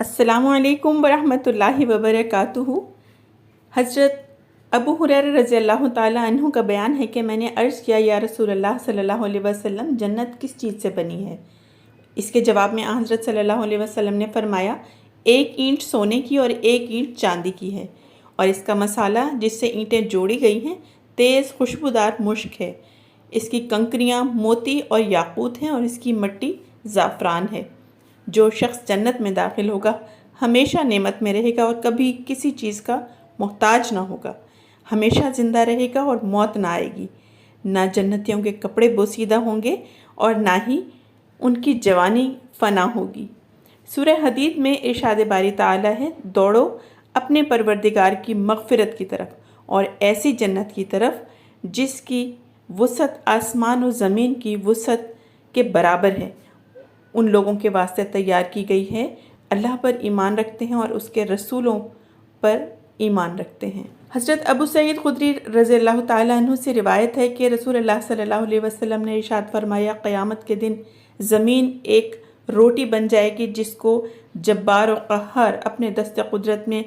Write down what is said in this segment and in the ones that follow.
अस्सलामु अलैकुम वरहमतुल्लाहि वबरकातुहू। हज़रत अबू हुरैरा रज़ी अल्लाह ताला अन्हु का बयान है कि मैंने अर्ज़ किया, या रसूलल्लाह सल्लल्लाहु अलैहि वसल्लम, जन्नत किस चीज़ से बनी है? इसके जवाब में हज़रत सल्लल्लाहु अलैहि वसल्लम ने फरमाया, एक ईंट सोने की और एक ईंट चांदी की है, और इसका मसाला जिससे ईंटें जोड़ी गई हैं तेज़ खुशबूदार मुश्क है। इसकी कंकरियाँ मोती और याकूत हैं और इसकी मिट्टी ज़ाफ़रान है। जो शख्स जन्नत में दाखिल होगा हमेशा नेमत में रहेगा और कभी किसी चीज़ का मोहताज ना होगा, हमेशा ज़िंदा रहेगा और मौत ना आएगी। ना जन्नतियों के कपड़े बोसीदा होंगे और ना ही उनकी जवानी फ़ना होगी। सूरह हदीद में इरशाद बारी ताला है, दौड़ो अपने परवरदिगार की मग़फ़िरत की तरफ और ऐसी जन्नत की तरफ जिसकी वुसअत आसमान और ज़मीन की वुसअत के बराबर है। उन लोगों के वास्ते तैयार की गई है अल्लाह पर ईमान रखते हैं और उसके रसूलों पर ईमान रखते हैं। हज़रत अबू सईद खुदरी रज़ी अल्लाह ताला अन्हु से रिवायत है कि रसूलुल्लाह सल्लल्लाहु अलैहि वसल्लम ने इरशाद फरमाया, क़यामत के दिन ज़मीन एक रोटी बन जाएगी जिसको जब्बार और क़ह्हार अपने दस्ते कुदरत में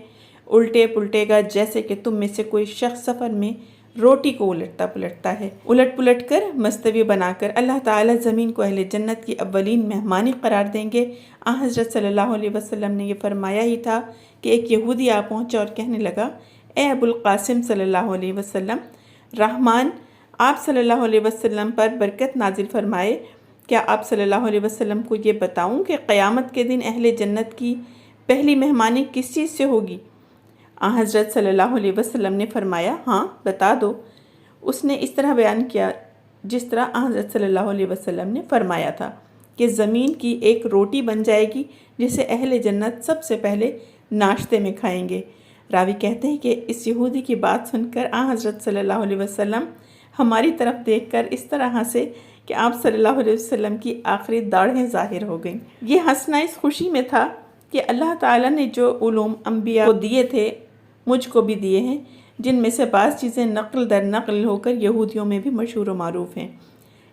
उल्टे पुलटेगा, जैसे कि तुम में से कोई शख्स सफ़र में रोटी को उलटता पुलटता है। उलट पुलट कर मस्तवी बनाकर अल्लाह ताला ज़मीन को अहले जन्नत की अव्वलीन मेहमानी करार देंगे। हज़रत सल्लल्लाहु अलैहि वसल्लम ने यह फरमाया ही था कि एक यहूदी आ पहुँचा और कहने लगा, ए अबुल कासिम सल्लल्लाहु अलैहि वसल्लम, रहमान आप सल्लल्लाहु अलैहि वसल्लम पर बरकत नाजिल फरमाए, क्या आप सल्लल्लाहु अलैहि वसल्लम को ये बताऊँ कि क़यामत के दिन अहले जन्नत की पहली मेहमानी किस चीज़ से होगी? हज़रत सल्लल्लाहु अलैहि वसल्लम ने फरमाया, हाँ बता दो। उसने इस तरह बयान किया जिस तरह हज़रत सल्लल्लाहु अलैहि वसल्लम ने फरमाया था कि ज़मीन की एक रोटी बन जाएगी जिसे अहले जन्नत सबसे पहले नाश्ते में खाएंगे। रावी कहते हैं कि इस यहूदी की बात सुनकर हज़रत सल्लल्लाहु अलैहि वसल्लम हमारी तरफ देखकर इस तरह हंसे कि आप सल्लल्लाहु अलैहि वसल्लम की आखिरी दाढ़ें ज़ाहिर हो गईं। ये हंसना इस खुशी में था कि अल्लाह ताला ने जो उलूम अंबिया को दिए थे मुझको भी दिए हैं, जिनमें से बाज़ चीज़ें नक़ल दर नक़ल होकर यहूदियों में भी मशहूर व मारूफ़ हैं।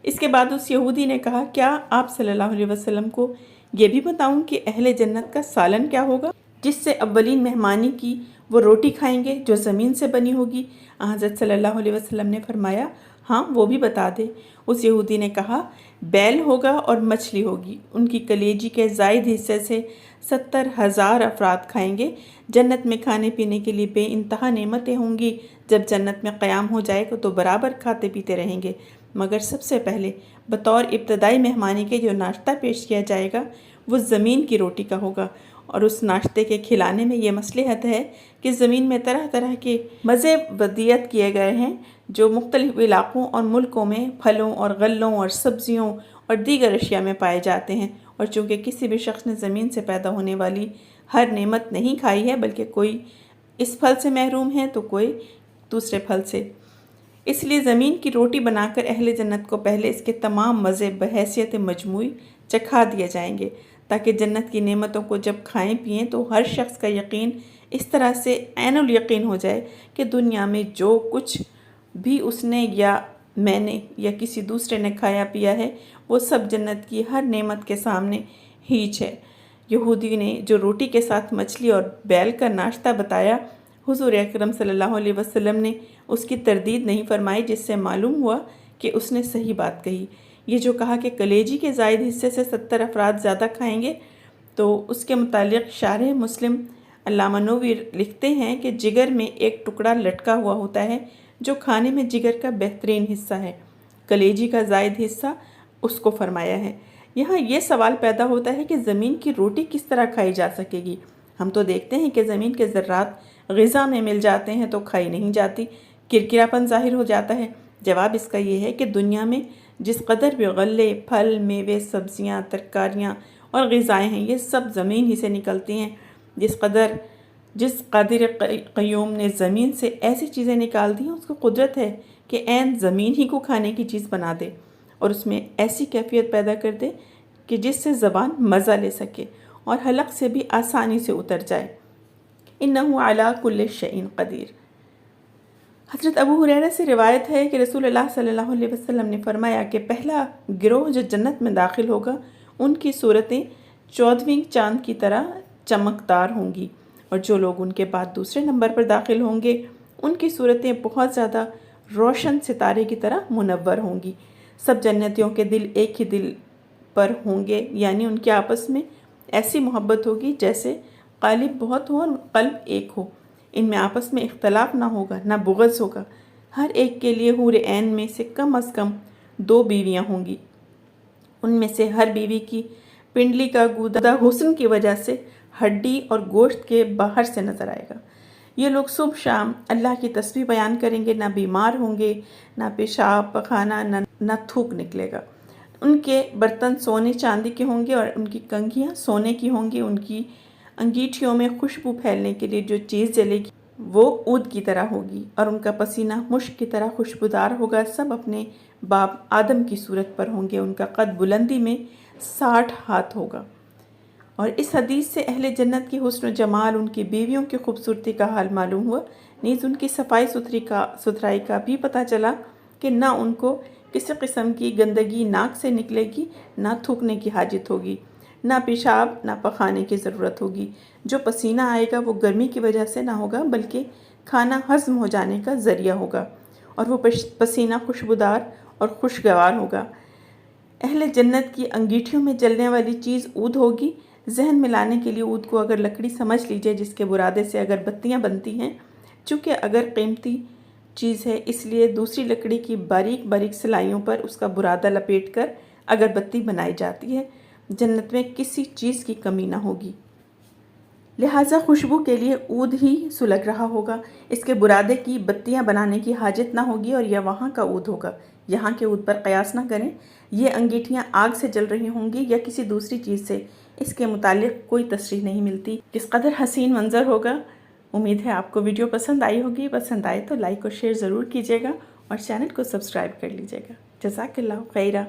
इसके बाद उस यहूदी ने कहा, क्या आप सल्लल्लाहु अलैहि वसल्लम को ये भी बताऊं कि अहले जन्नत का सालन क्या होगा जिससे अव्वलीन मेहमानी की वो रोटी खाएंगे जो ज़मीन से बनी होगी? हज़रत सल्लल्लाहु अलैहि वसल्लम ने फरमाया, हाँ वो भी बता दे। उस यहूदी ने कहा, बैल होगा और मछली होगी, उनकी कलेजी के ज़ायद हिस्से से 70,000 अफराद खाएंगे। जन्नत में खाने पीने के लिए बेइंतहा नेमतें होंगी। जब जन्नत में क़याम हो जाएगा तो बराबर खाते पीते रहेंगे, मगर सबसे पहले बतौर इब्तदाई मेहमानी के जो नाश्ता पेश किया जाएगा वो ज़मीन की रोटी का होगा। और उस नाश्ते के खिलाने में ये मसलहत है कि ज़मीन में तरह तरह के मज़े वदियत किए गए हैं जो मुख्तलिफ़ इलाक़ों और मुल्कों में फलों और गल्लों और सब्ज़ियों और दीगर अशिया में पाए जाते हैं। और चूँकि किसी भी शख्स ने ज़मीन से पैदा होने वाली हर नेमत नहीं खाई है, बल्कि कोई इस फल से महरूम है तो कोई दूसरे फल से, इसलिए ज़मीन की रोटी बनाकर अहले जन्नत को पहले इसके तमाम मज़े बहैसियत मजमूई चखा दिए जाएंगे, ताकि जन्नत की नेमतों को जब खाएं पिएं तो हर शख्स का यकीन इस तरह से ऐनुल यकीन हो जाए कि दुनिया में जो कुछ भी उसने या मैंने या किसी दूसरे ने खाया पिया है वो सब जन्नत की हर नेमत के सामने हीच है। यहूदी ने जो रोटी के साथ मछली और बैल का नाश्ता बताया, हुज़ूर अकरम सल्लल्लाहु अलैहि वसल्लम ने उसकी तरदीद नहीं फरमाई, जिससे मालूम हुआ कि उसने सही बात कही। ये जो कहा कि कलेजी के ज़ायद हिस्से से 70 अफराद ज़्यादा खाएंगे, तो उसके मुतालिक शारह मुस्लिम अल्लामा नूवी लिखते हैं कि जिगर में एक टुकड़ा लटका हुआ होता है जो खाने में जिगर का बेहतरीन हिस्सा है। कलेजी का ज़ायद हिस्सा उसको फरमाया है। यहाँ ये सवाल पैदा होता है कि ज़मीन की रोटी किस तरह खाई जा सकेगी? हम तो देखते हैं कि ज़मीन के ज़र्रात ग़िज़ा में मिल जाते हैं तो खाई नहीं जाती, किरकिरापन ज़ाहिर हो जाता है। जवाब इसका ये है कि दुनिया में जिस कदर भी गल्ले, फल, मेवे, सब्ज़ियाँ, तरकारियाँ और ग़िज़ाएँ हैं, ये सब ज़मीन ही से निकलती हैं। जिस कादिर क़य्यूम ने ज़मीन से ऐसी चीज़ें निकाल दी हैं, उसको कुदरत है कि ऐन ज़मीन ही को खाने की चीज़ बना दे और उसमें ऐसी कैफियत पैदा कर दे कि जिससे ज़बान मज़ा ले सके और हलक से भी आसानी से उतर जाए। इन्नहु अला कुल्लि शैइन क़दीर। हज़रत अबू हुरैरा से रिवायत है कि रसूलुल्लाह सल्लल्लाहु अलैहि वसल्लम ने फरमाया कि पहला गिरोह जो जन्नत में दाखिल होगा उनकी सूरतें 14वीं चाँद की तरह چمکدار ہوں گی، اور جو لوگ ان کے بعد دوسرے نمبر پر داخل ہوں گے ان کی صورتیں بہت زیادہ روشن ستارے کی طرح منور ہوں گی۔ سب جنتیوں کے دل ایک ہی دل پر ہوں گے، یعنی ان کے آپس میں ایسی محبت ہوگی جیسے قالب بہت ہو اور قلب ایک ہو۔ ان میں آپس میں اختلاف نہ ہوگا، نہ بغض ہوگا۔ ہر ایک کے لیے حور عین میں سے کم از کم 2 بیویاں ہوں گی۔ ان میں سے ہر بیوی کی پنڈلی کا گودا حسن کی وجہ سے ہڈی اور گوشت کے باہر سے نظر آئے گا۔ یہ لوگ صبح شام اللہ کی تسبیح بیان کریں گے، نہ بیمار ہوں گے، نہ پیشاب پخانہ، نہ تھوک نکلے گا۔ ان کے برتن سونے چاندی کے ہوں گے اور ان کی کنگھیاں سونے کی ہوں گی۔ ان کی انگیٹھیوں میں خوشبو پھیلنے کے لیے جو چیز جلے گی وہ عود کی طرح ہوگی، اور ان کا پسینہ مشک کی طرح خوشبودار ہوگا۔ سب اپنے باپ آدم کی صورت پر ہوں گے۔ ان کا قد بلندی میں 60 ہاتھ ہوگا۔ اور اس حدیث سے اہل جنت کی حسن و جمال، ان کی بیویوں کی خوبصورتی کا حال معلوم ہوا، نیز ان کی صفائی ستھرائی کا بھی پتہ چلا کہ نہ ان کو کسی قسم کی گندگی ناک سے نکلے گی، نہ تھوکنے کی حاجت ہوگی، نہ پیشاب نہ پخانے کی ضرورت ہوگی۔ جو پسینہ آئے گا وہ گرمی کی وجہ سے نہ ہوگا بلکہ کھانا ہضم ہو جانے کا ذریعہ ہوگا، اور وہ پسینہ خوشبودار اور خوشگوار ہوگا۔ اہل جنت کی انگیٹھیوں میں جلنے والی چیز عود ہوگی۔ ذہن میں لانے کے لیے عود کو اگر لکڑی سمجھ لیجئے جس کے برادے سے اگر بتیاں بنتی ہیں، چونکہ اگر قیمتی چیز ہے اس لیے دوسری لکڑی کی باریک باریک سلائیوں پر اس کا برادہ لپیٹ کر اگر بتی بنائی جاتی ہے۔ جنت میں کسی چیز کی کمی نہ ہوگی، لہٰذا خوشبو کے لیے عود ہی سلگ رہا ہوگا۔ اس کے برادے کی بتیاں بنانے کی حاجت نہ ہوگی، اور یہ وہاں کا عود ہوگا، یہاں کے عود پر قیاس نہ کریں۔ یہ انگیٹھیاں آگ سے جل رہی ہوں گی یا کسی دوسری چیز سے، اس کے متعلق کوئی تصریح نہیں ملتی۔ کس قدر حسین منظر ہوگا۔ امید ہے آپ کو ویڈیو پسند آئی ہوگی۔ پسند آئے تو لائک اور شیئر ضرور کیجیے گا، اور چینل کو سبسکرائب کر لیجیے گا۔ جزاک اللہ خیرہ۔